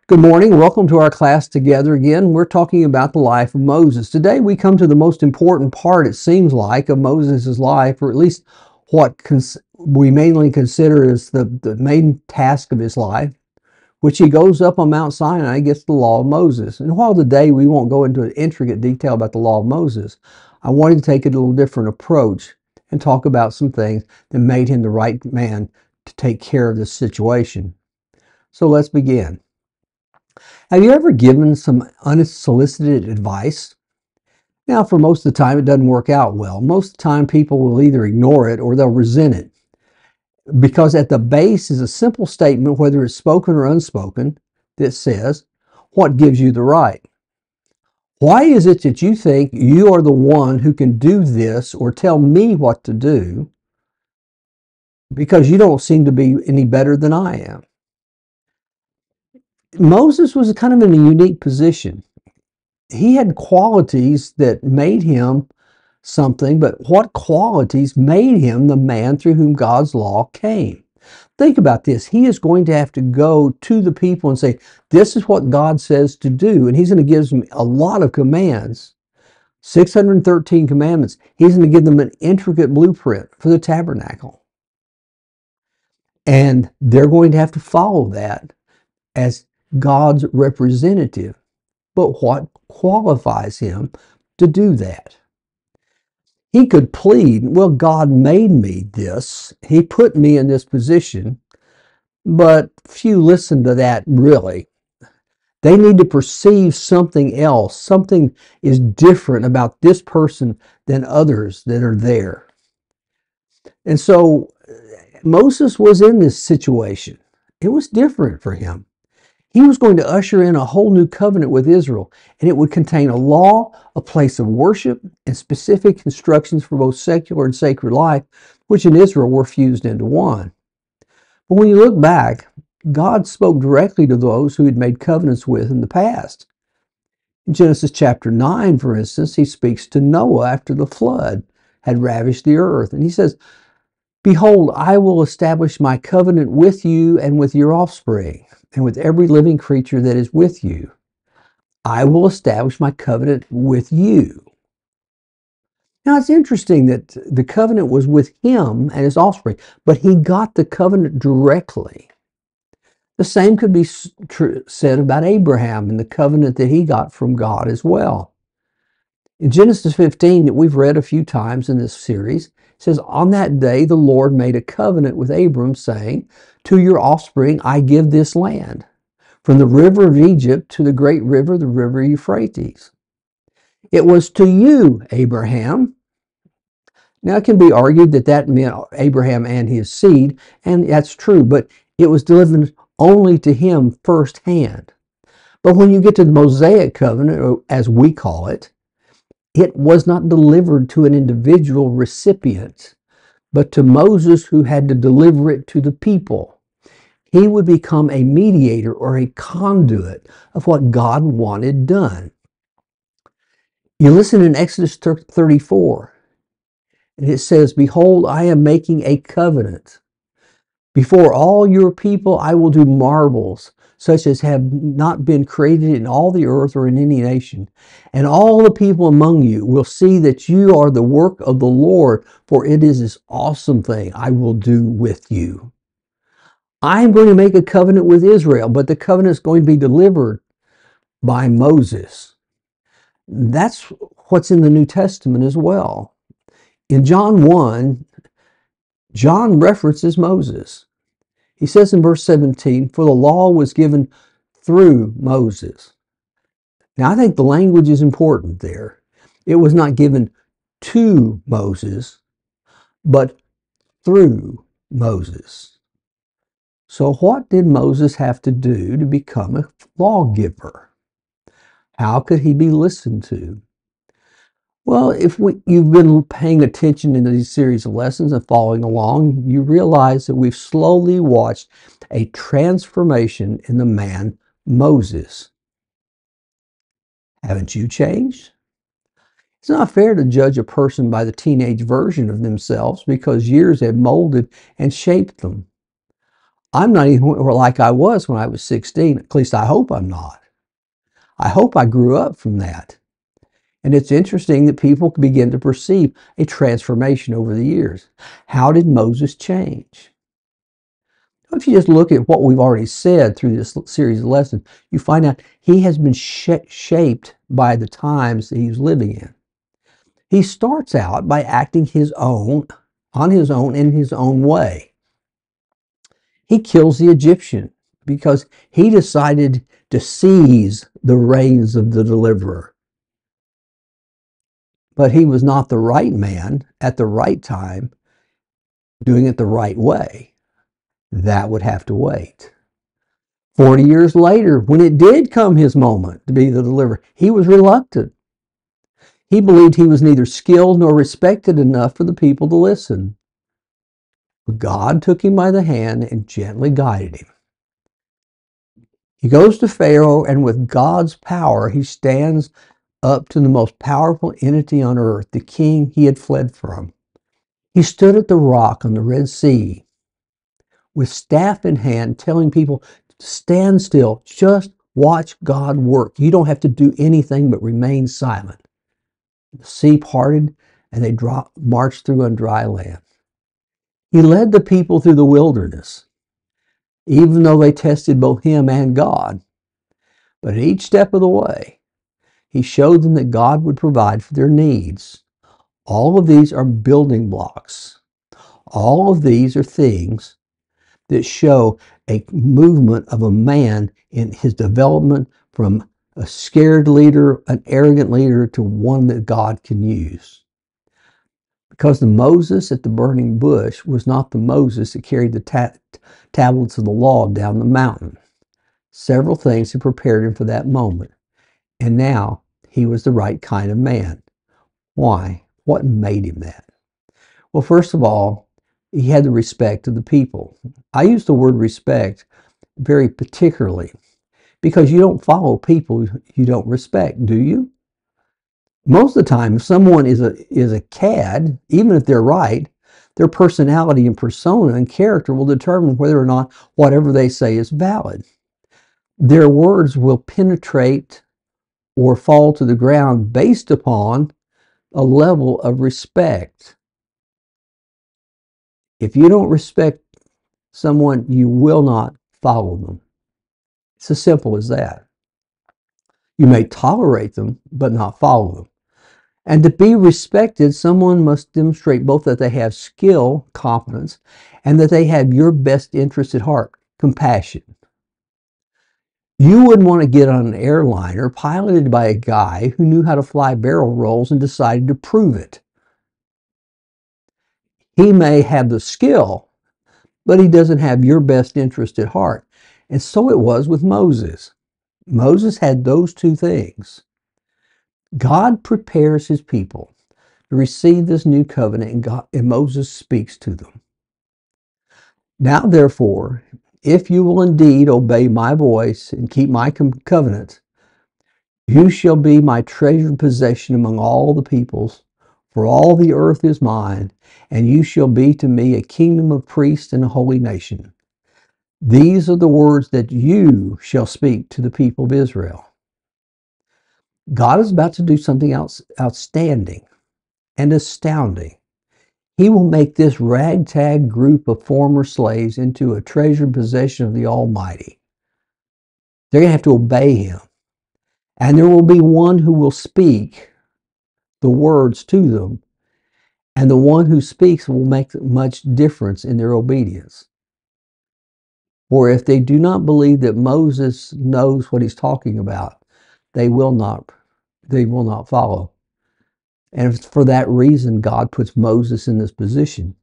Good morning. Welcome to our class together again. We're talking about the life of Moses. Today we come to the most important part, it seems like, of Moses' life, or at least what we mainly consider as the main task of his life, which he goes up on Mount Sinai and gets the law of Moses. And while today we won't go into intricate detail about the law of Moses, I wanted to take a little different approach and talk about some things that made him the right man to take care of this situation. So let's begin. Have you ever given some unsolicited advice? Now, for most of the time, it doesn't work out well. Most of the time, people will either ignore it or they'll resent it. Because at the base is a simple statement, whether it's spoken or unspoken, that says, what gives you the right? Why is it that you think you are the one who can do this or tell me what to do because you don't seem to be any better than I am? Moses was kind of in a unique position. He had qualities that made him something, but what qualities made him the man through whom God's law came? Think about this. He is going to have to go to the people and say, this is what God says to do. And he's going to give them a lot of commands, 613 commandments. He's going to give them an intricate blueprint for the tabernacle. And they're going to have to follow that as God's representative. But what qualifies him to do that? He could plead, well, God made me this. He put me in this position. But few listen to that really. They need to perceive something else. Something is different about this person than others that are there. And so Moses was in this situation. It was different for him. He was going to usher in a whole new covenant with Israel, and it would contain a law, a place of worship, and specific instructions for both secular and sacred life, which in Israel were fused into one. But when you look back, God spoke directly to those who had made covenants with in the past. In Genesis chapter 9, for instance, he speaks to Noah after the flood had ravished the earth, and he says, behold, I will establish my covenant with you and with your offspring, and with every living creature that is with you. I will establish my covenant with you. Now, it's interesting that the covenant was with him and his offspring, but he got the covenant directly. The same could be said about Abraham and the covenant that he got from God as well. In Genesis 15, that we've read a few times in this series, it says, on that day the Lord made a covenant with Abram, saying, to your offspring I give this land, from the river of Egypt to the great river, the river Euphrates. It was to you, Abraham. Now it can be argued that that meant Abraham and his seed, and that's true, but it was delivered only to him firsthand. But when you get to the Mosaic covenant, or as we call it, it was not delivered to an individual recipient, but to Moses, who had to deliver it to the people. He would become a mediator or a conduit of what God wanted done. You listen in Exodus 34, and it says, behold, I am making a covenant. Before all your people I will do marvels, such as have not been created in all the earth or in any nation. And all the people among you will see that you are the work of the Lord, for it is this awesome thing I will do with you. I am going to make a covenant with Israel, but the covenant is going to be delivered by Moses. That's what's in the New Testament as well. In John 1, John references Moses. He says in verse 17, for the law was given through Moses. Now, I think the language is important there. It was not given to Moses, but through Moses. So what did Moses have to do to become a lawgiver? How could he be listened to? Well, if you've been paying attention in these series of lessons and following along, you realize that we've slowly watched a transformation in the man Moses. Haven't you changed? It's not fair to judge a person by the teenage version of themselves because years have molded and shaped them. I'm not even like I was when I was 16. At least I hope I'm not. I hope I grew up from that. And it's interesting that people begin to perceive a transformation over the years. How did Moses change? If you just look at what we've already said through this series of lessons, you find out he has been shaped by the times that he's living in. He starts out by acting on his own, in his own way. He kills the Egyptian because he decided to seize the reins of the deliverer. But he was not the right man at the right time, doing it the right way. That would have to wait. 40 years later, when it did come his moment to be the deliverer, he was reluctant. He believed he was neither skilled nor respected enough for the people to listen. But God took him by the hand and gently guided him. He goes to Pharaoh, and with God's power, he stands up to the most powerful entity on earth, the king he had fled from. He stood at the rock on the Red Sea with staff in hand, telling people, stand still, just watch God work. You don't have to do anything but remain silent. The sea parted, and they marched through on dry land. He led the people through the wilderness, even though they tested both him and God. But at each step of the way, he showed them that God would provide for their needs. All of these are building blocks. All of these are things that show a movement of a man in his development from a scared leader, an arrogant leader, to one that God can use. Because the Moses at the burning bush was not the Moses that carried the tablets of the law down the mountain. Several things had prepared him for that moment. And now he was the right kind of man. Why? What made him that? Well, first of all, he had the respect of the people. I use the word respect very particularly because you don't follow people you don't respect, do you? Most of the time, if someone is a cad, even if they're right, their personality and persona and character will determine whether or not whatever they say is valid. Their words will penetrate or fall to the ground based upon a level of respect. If you don't respect someone, you will not follow them. It's as simple as that. You may tolerate them, but not follow them. And to be respected, someone must demonstrate both that they have skill, competence, and that they have your best interest at heart, compassion. You wouldn't want to get on an airliner piloted by a guy who knew how to fly barrel rolls and decided to prove it. He may have the skill, but he doesn't have your best interest at heart. And so it was with Moses. Moses had those two things. God prepares his people to receive this new covenant, and Moses speaks to them. Now, therefore, if you will indeed obey my voice and keep my covenant, you shall be my treasured possession among all the peoples, for all the earth is mine, and you shall be to me a kingdom of priests and a holy nation. These are the words that you shall speak to the people of Israel. God is about to do something else outstanding and astounding. He will make this ragtag group of former slaves into a treasured possession of the Almighty. They're going to have to obey him. And there will be one who will speak the words to them, and the one who speaks will make much difference in their obedience. For if they do not believe that Moses knows what he's talking about, they will not follow. And for that reason, God puts Moses in this position.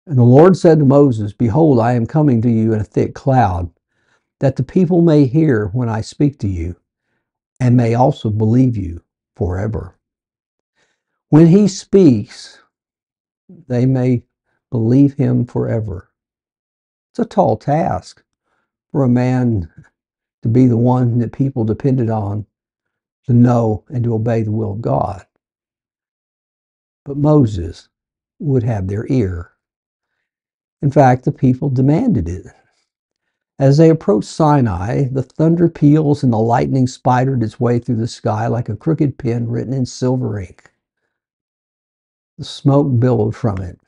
And the Lord said to Moses, behold, I am coming to you in a thick cloud, that the people may hear when I speak to you, and may also believe you forever. When he speaks, they may believe him forever. It's a tall task for a man to be the one that people depended on to know and to obey the will of God. But Moses would have their ear. In fact, the people demanded it. As they approached Sinai, the thunder peals and the lightning spidered its way through the sky like a crooked pen written in silver ink. The smoke billowed from it.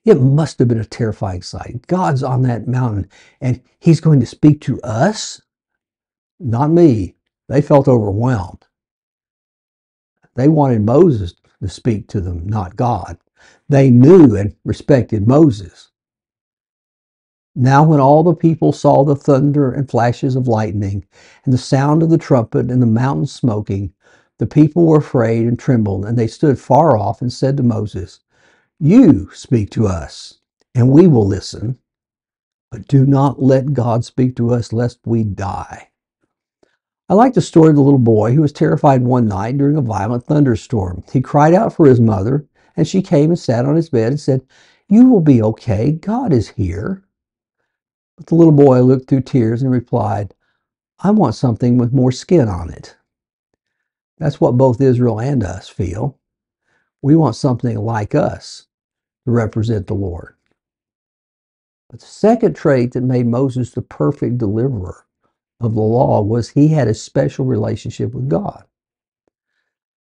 It must have been a terrifying sight. God's on that mountain, and he's going to speak to us? Not me. They felt overwhelmed. They wanted Moses to speak to them, not God. They knew and respected Moses. Now when all the people saw the thunder and flashes of lightning and the sound of the trumpet and the mountain smoking, the people were afraid and trembled, and they stood far off and said to Moses, "You speak to us, and we will listen, but do not let God speak to us lest we die." I like the story of the little boy who was terrified one night during a violent thunderstorm. He cried out for his mother, and she came and sat on his bed and said, "You will be okay. God is here." But the little boy looked through tears and replied, "I want something with more skin on it." That's what both Israel and us feel. We want something like us to represent the Lord. But the second trait that made Moses the perfect deliverer of the law was he had a special relationship with God.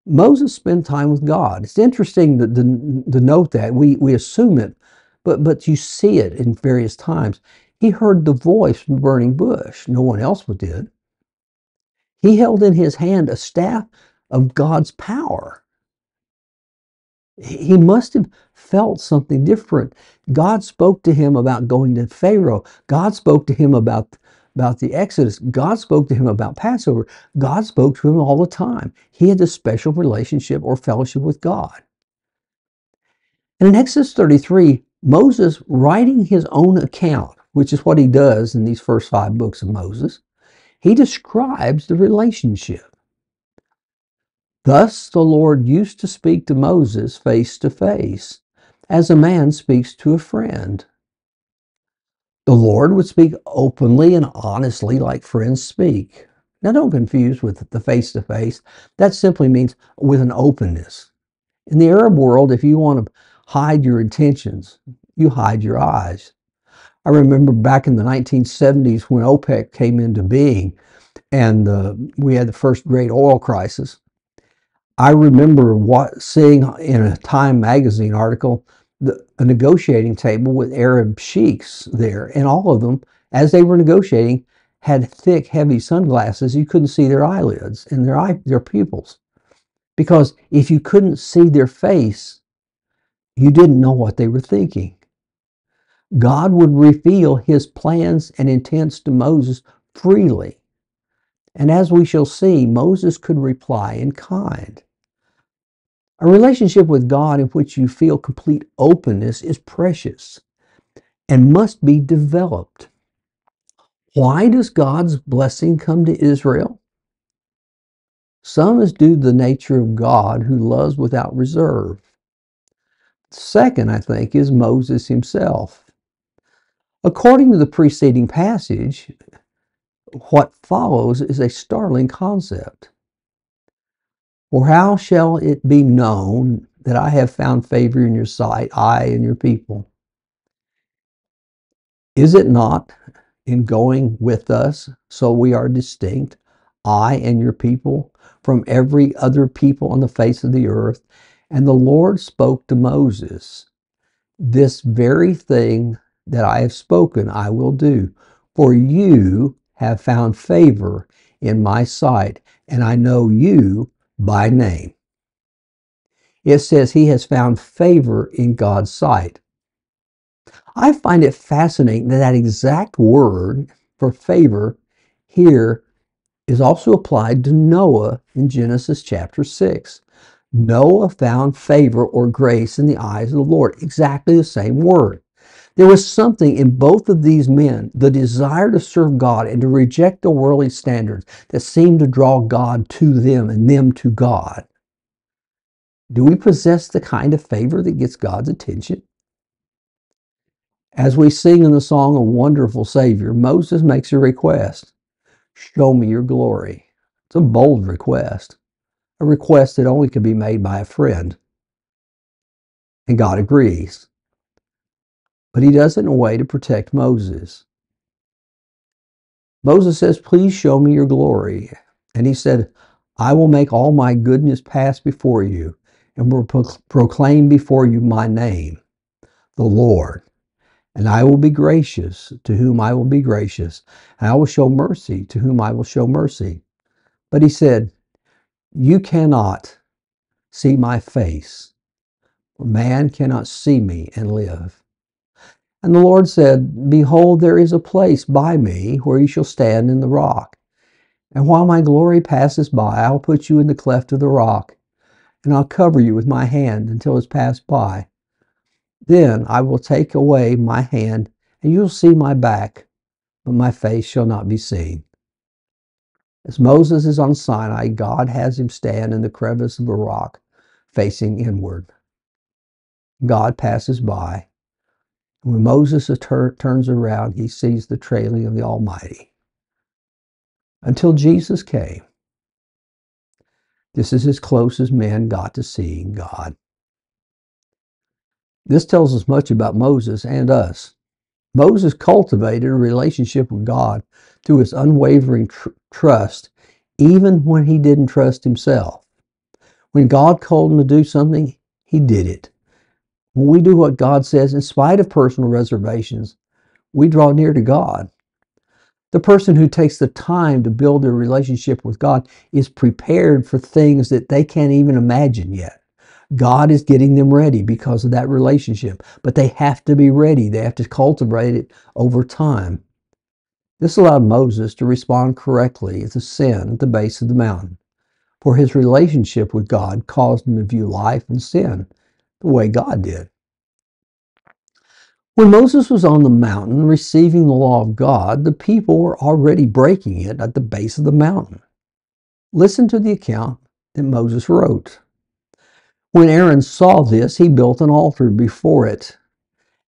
Moses spent time with God. It's interesting to note that. We assume it, but you see it in various times. He heard the voice from the burning bush. No one else did. He held in his hand a staff of God's power. He must have felt something different. God spoke to him about going to Pharaoh. God spoke to him about the Exodus. God spoke to him about Passover. God spoke to him all the time. He had a special relationship or fellowship with God. And in Exodus 33, Moses, writing his own account, which is what he does in these first 5 books of Moses, he describes the relationship. Thus the Lord used to speak to Moses face to face, as a man speaks to a friend. The Lord would speak openly and honestly like friends speak. Now don't confuse with the face to face. That simply means with an openness. In the Arab world, if you want to hide your intentions, you hide your eyes. I remember back in the 1970s when OPEC came into being and we had the first great oil crisis. I remember seeing in a Time magazine article a negotiating table with Arab sheiks there, and all of them, as they were negotiating, had thick, heavy sunglasses. You couldn't see their eyelids and their pupils, because if you couldn't see their face, you didn't know what they were thinking. God would reveal his plans and intents to Moses freely, and as we shall see, Moses could reply in kind. A relationship with God in which you feel complete openness is precious and must be developed. Why does God's blessing come to Israel? Some is due to the nature of God who loves without reserve. Second, I think, is Moses himself. According to the preceding passage, what follows is a startling concept. For how shall it be known that I have found favor in your sight, I and your people? Is it not in going with us so we are distinct, I and your people, from every other people on the face of the earth? And the Lord spoke to Moses, "This very thing that I have spoken I will do, for you have found favor in my sight, and I know you by name." It says he has found favor in God's sight. I find it fascinating that that exact word for favor here is also applied to Noah in Genesis chapter 6. Noah found favor or grace in the eyes of the Lord. Exactly the same word. There was something in both of these men, the desire to serve God and to reject the worldly standards, that seemed to draw God to them and them to God. Do we possess the kind of favor that gets God's attention? As we sing in the song, "A Wonderful Savior," Moses makes a request. "Show me your glory." It's a bold request, a request that only can be made by a friend. And God agrees. but he does it in a way to protect Moses. Moses says, "Please show me your glory." And he said, "I will make all my goodness pass before you and will proclaim before you my name, the Lord. And I will be gracious to whom I will be gracious, and I will show mercy to whom I will show mercy." But he said, "You cannot see my face, for man cannot see me and live." And the Lord said, "Behold, there is a place by me where you shall stand in the rock. And while my glory passes by, I'll put you in the cleft of the rock, and I'll cover you with my hand until it's passed by. Then I will take away my hand, and you'll see my back, but my face shall not be seen." As Moses is on Sinai, God has him stand in the crevice of a rock, facing inward. God passes by. When Moses turns around, he sees the trailing of the Almighty. Until Jesus came, this is as close as man got to seeing God. This tells us much about Moses and us. Moses cultivated a relationship with God through his unwavering trust, even when he didn't trust himself. When God called him to do something, he did it. When we do what God says, in spite of personal reservations, we draw near to God. The person who takes the time to build their relationship with God is prepared for things that they can't even imagine yet. God is getting them ready because of that relationship, but they have to be ready. They have to cultivate it over time. This allowed Moses to respond correctly to sin at the base of the mountain, for his relationship with God caused him to view life and sin the way God did. When Moses was on the mountain receiving the law of God, the people were already breaking it at the base of the mountain. Listen to the account that Moses wrote. When Aaron saw this, he built an altar before it.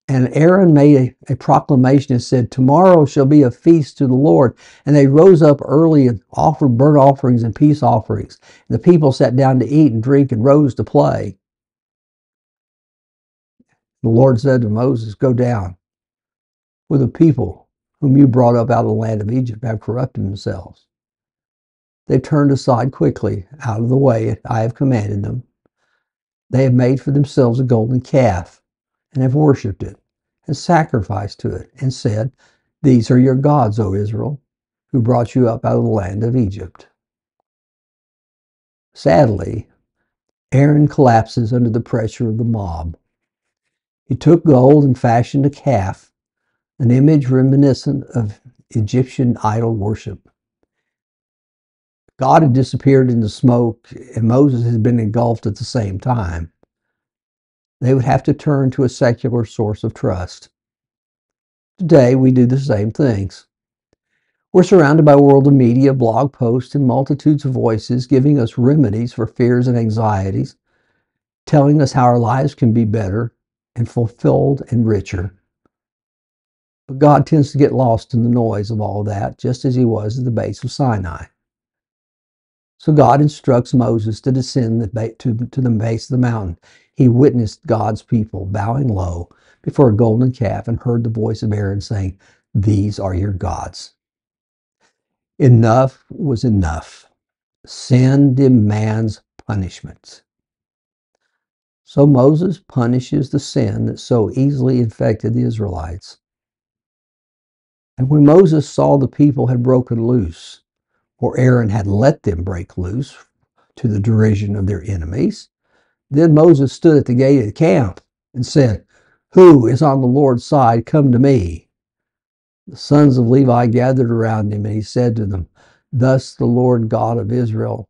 And Aaron made a proclamation and said, "Tomorrow shall be a feast to the Lord." And they rose up early and offered burnt offerings and peace offerings. And the people sat down to eat and drink and rose to play. The Lord said to Moses, "Go down, for the people whom you brought up out of the land of Egypt have corrupted themselves. They turned aside quickly out of the way I have commanded them. They have made for themselves a golden calf and have worshipped it and sacrificed to it and said, 'These are your gods, O Israel, who brought you up out of the land of Egypt.'" Sadly, Aaron collapses under the pressure of the mob. He took gold and fashioned a calf, an image reminiscent of Egyptian idol worship. God had disappeared into smoke, and Moses had been engulfed at the same time. They would have to turn to a secular source of trust. Today, we do the same things. We're surrounded by a world of media, blog posts, and multitudes of voices giving us remedies for fears and anxieties, telling us how our lives can be better and fulfilled and richer. But God tends to get lost in the noise of all that, just as he was at the base of Sinai. So God instructs Moses to descend to the base of the mountain. He witnessed God's people bowing low before a golden calf and heard the voice of Aaron saying, "These are your gods." Enough was enough. Sin demands punishment. So Moses punishes the sin that so easily infected the Israelites. And when Moses saw the people had broken loose, or Aaron had let them break loose to the derision of their enemies, then Moses stood at the gate of the camp and said, "Who is on the Lord's side? Come to me." The sons of Levi gathered around him, and he said to them, "Thus the Lord God of Israel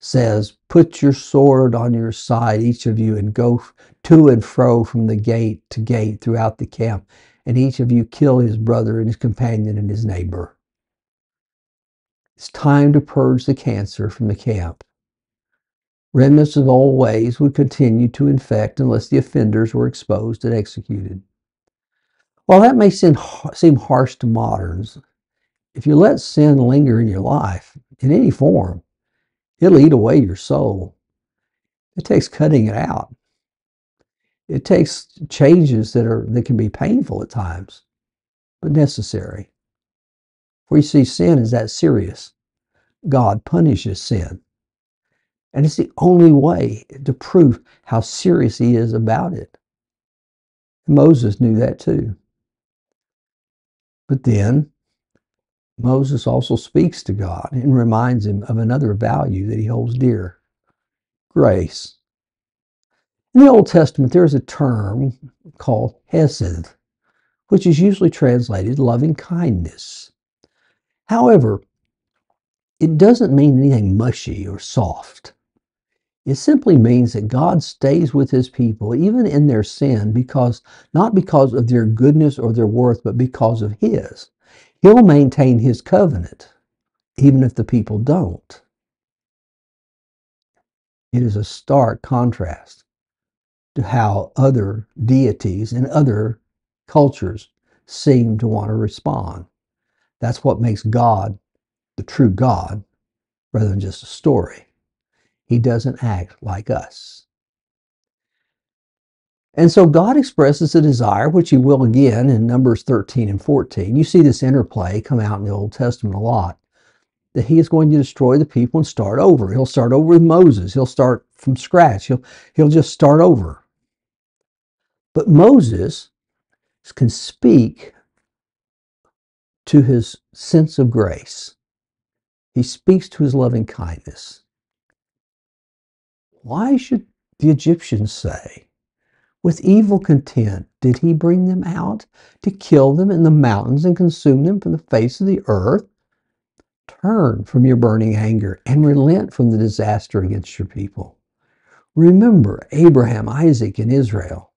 says, put your sword on your side, each of you, and go to and fro from the gate to gate throughout the camp, and each of you kill his brother and his companion and his neighbor." It's time to purge the cancer from the camp. Remnants of old ways would continue to infect unless the offenders were exposed and executed. While that may seem harsh to moderns, if you let sin linger in your life in any form, it'll eat away your soul. It takes cutting it out. It takes changes that can be painful at times, but necessary. For you see, sin is that serious. God punishes sin. And it's the only way to prove how serious he is about it. Moses knew that too. But then Moses also speaks to God and reminds him of another value that he holds dear: grace. In the Old Testament, there is a term called hesed, which is usually translated loving kindness. However, it doesn't mean anything mushy or soft. It simply means that God stays with his people even in their sin, not because of their goodness or their worth, but because of his. He'll maintain his covenant even if the people don't. It is a stark contrast to how other deities in other cultures seem to want to respond. That's what makes God the true God rather than just a story. He doesn't act like us. And so God expresses a desire, which he will again in Numbers 13 and 14. You see this interplay come out in the Old Testament a lot, that he is going to destroy the people and start over. He'll start over with Moses. He'll start from scratch. He'll just start over. But Moses can speak to his sense of grace. He speaks to his loving kindness. Why should the Egyptians say, with evil content did he bring them out to kill them in the mountains and consume them from the face of the earth? Turn from your burning anger and relent from the disaster against your people. Remember Abraham, Isaac, and Israel,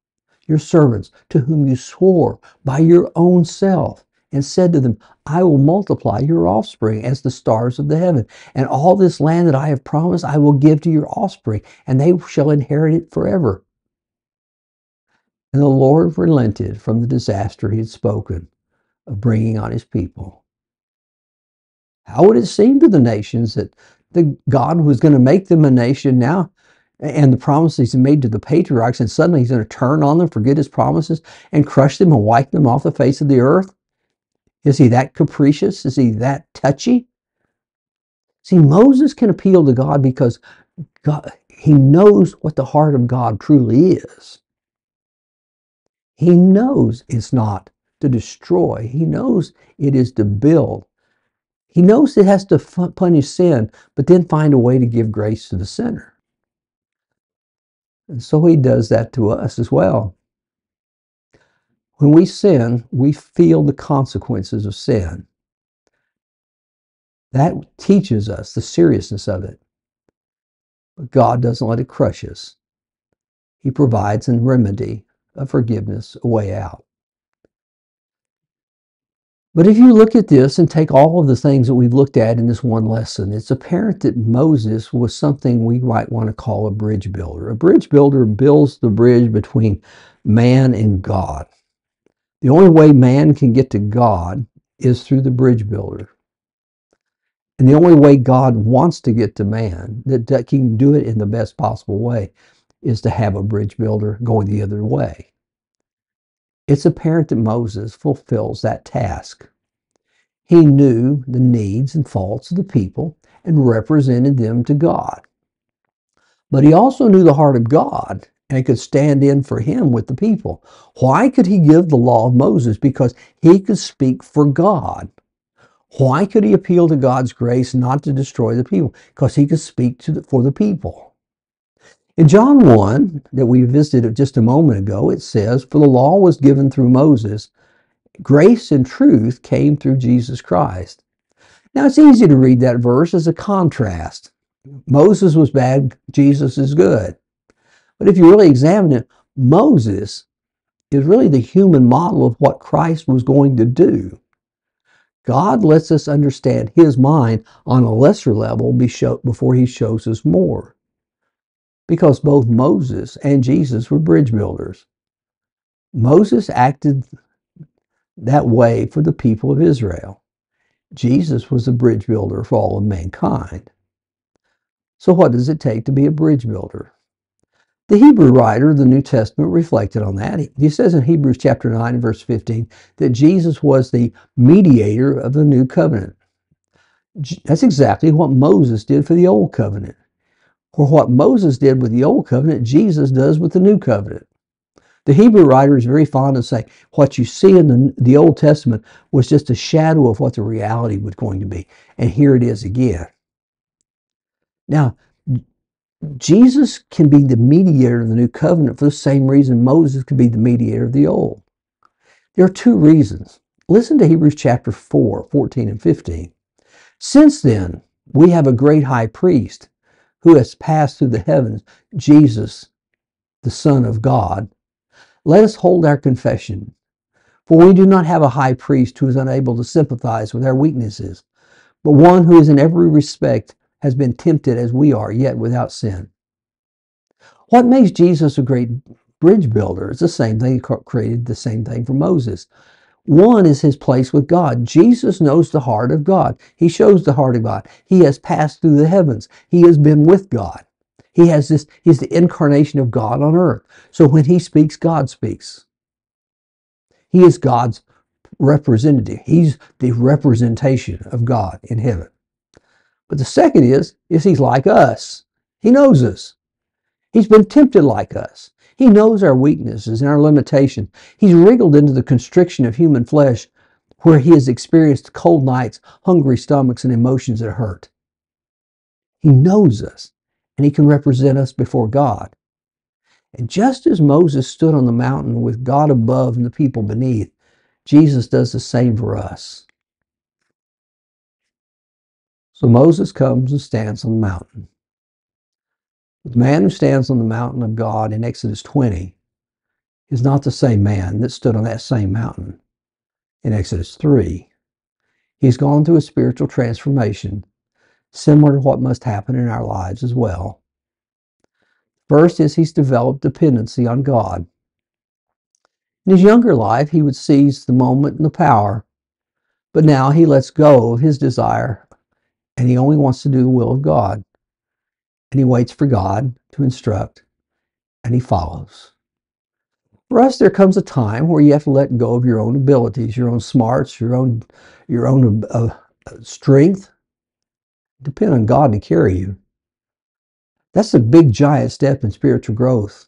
your servants, to whom you swore by your own self and said to them, I will multiply your offspring as the stars of the heaven, and all this land that I have promised I will give to your offspring, and they shall inherit it forever. And the Lord relented from the disaster he had spoken of bringing on his people. How would it seem to the nations that God was going to make them a nation now, and the promises he made to the patriarchs, and suddenly he's going to turn on them, forget his promises, and crush them and wipe them off the face of the earth? Is he that capricious? Is he that touchy? See, Moses can appeal to God because he knows what the heart of God truly is. He knows it's not to destroy. He knows it is to build. He knows it has to punish sin, but then find a way to give grace to the sinner. And so he does that to us as well. When we sin, we feel the consequences of sin. That teaches us the seriousness of it. But God doesn't let it crush us. He provides a remedy, a forgiveness, a way out. But if you look at this and take all of the things that we've looked at in this one lesson, it's apparent that Moses was something we might want to call a bridge builder. A bridge builder builds the bridge between man and God. The only way man can get to God is through the bridge builder. And the only way God wants to get to man, that he can do it in the best possible way, is to have a bridge builder going the other way. It's apparent that Moses fulfills that task. He knew the needs and faults of the people and represented them to God. But he also knew the heart of God and could stand in for him with the people. Why could he give the law of Moses? Because he could speak for God. Why could he appeal to God's grace not to destroy the people? Because he could speak for the people. In John 1, that we visited just a moment ago, it says, for the law was given through Moses, grace and truth came through Jesus Christ. Now, it's easy to read that verse as a contrast. Moses was bad, Jesus is good. But if you really examine it, Moses is really the human model of what Christ was going to do. God lets us understand his mind on a lesser level before he shows us more. Because both Moses and Jesus were bridge builders. Moses acted that way for the people of Israel. Jesus was a bridge builder for all of mankind. So what does it take to be a bridge builder? The Hebrew writer of the New Testament reflected on that. He says in Hebrews chapter 9, verse 15, that Jesus was the mediator of the new covenant. That's exactly what Moses did for the old covenant. For what Moses did with the old covenant, Jesus does with the new covenant. The Hebrew writer is very fond of saying what you see in the Old Testament was just a shadow of what the reality was going to be. And here it is again. Now, Jesus can be the mediator of the new covenant for the same reason Moses could be the mediator of the old. There are two reasons. Listen to Hebrews chapter 4, 14 and 15. Since then, we have a great high priest who has passed through the heavens, Jesus, the Son of God. Let us hold our confession. For we do not have a high priest who is unable to sympathize with our weaknesses, but one who is in every respect has been tempted as we are, yet without sin. What makes Jesus a great bridge builder is the same thing. He created the same thing for Moses. One is his place with God. Jesus knows the heart of God. He shows the heart of God. He has passed through the heavens. He has been with God. He's the incarnation of God on earth. So when he speaks, God speaks. He is God's representative. He's the representation of God in heaven. But the second is he's like us. He knows us. He's been tempted like us. He knows our weaknesses and our limitations. He's wriggled into the constriction of human flesh where he has experienced cold nights, hungry stomachs, and emotions that hurt. He knows us, and he can represent us before God. And just as Moses stood on the mountain with God above and the people beneath, Jesus does the same for us. So Moses comes and stands on the mountain. The man who stands on the mountain of God in Exodus 20 is not the same man that stood on that same mountain in Exodus 3. He's gone through a spiritual transformation similar to what must happen in our lives as well. First is he's developed dependency on God. In his younger life, he would seize the moment and the power, but now he lets go of his desire and he only wants to do the will of God. And he waits for God to instruct and he follows. For us, there comes a time where you have to let go of your own abilities, your own smarts, your own strength. Depend on God to carry you. That's a big, giant step in spiritual growth.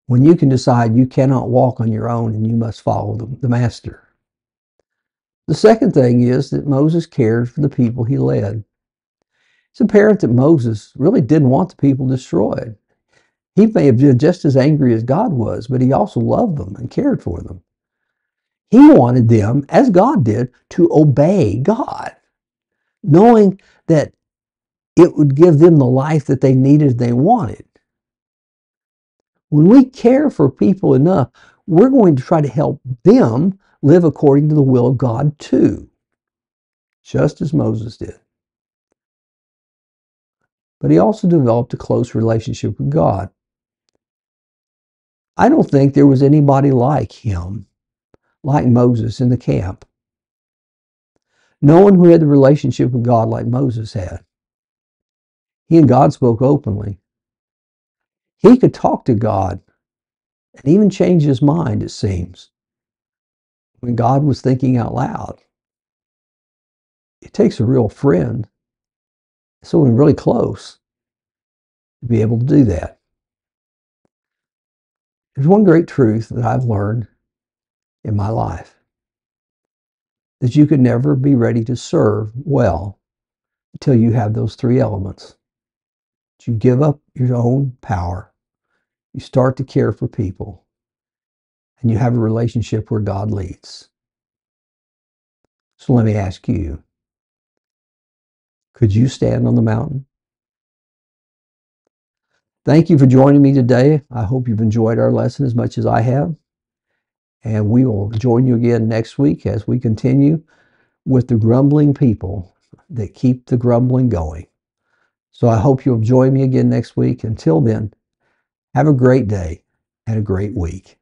When you can decide you cannot walk on your own and you must follow the Master. The second thing is that Moses cared for the people he led. It's apparent that Moses really didn't want the people destroyed. He may have been just as angry as God was, but he also loved them and cared for them. He wanted them, as God did, to obey God, knowing that it would give them the life that they needed, they wanted. When we care for people enough, we're going to try to help them live according to the will of God too, just as Moses did. But he also developed a close relationship with God. I don't think there was anybody like him, like Moses in the camp. No one who had the relationship with God like Moses had. He and God spoke openly. He could talk to God and even change his mind, it seems, when God was thinking out loud. It takes a real friend, someone really close, to be able to do that. There's one great truth that I've learned in my life, that you can never be ready to serve well until you have those three elements. You give up your own power, you start to care for people, and you have a relationship where God leads. So let me ask you, could you stand on the mountain? Thank you for joining me today. I hope you've enjoyed our lesson as much as I have. And we will join you again next week as we continue with the grumbling people that keep the grumbling going. So I hope you'll join me again next week. Until then, have a great day and a great week.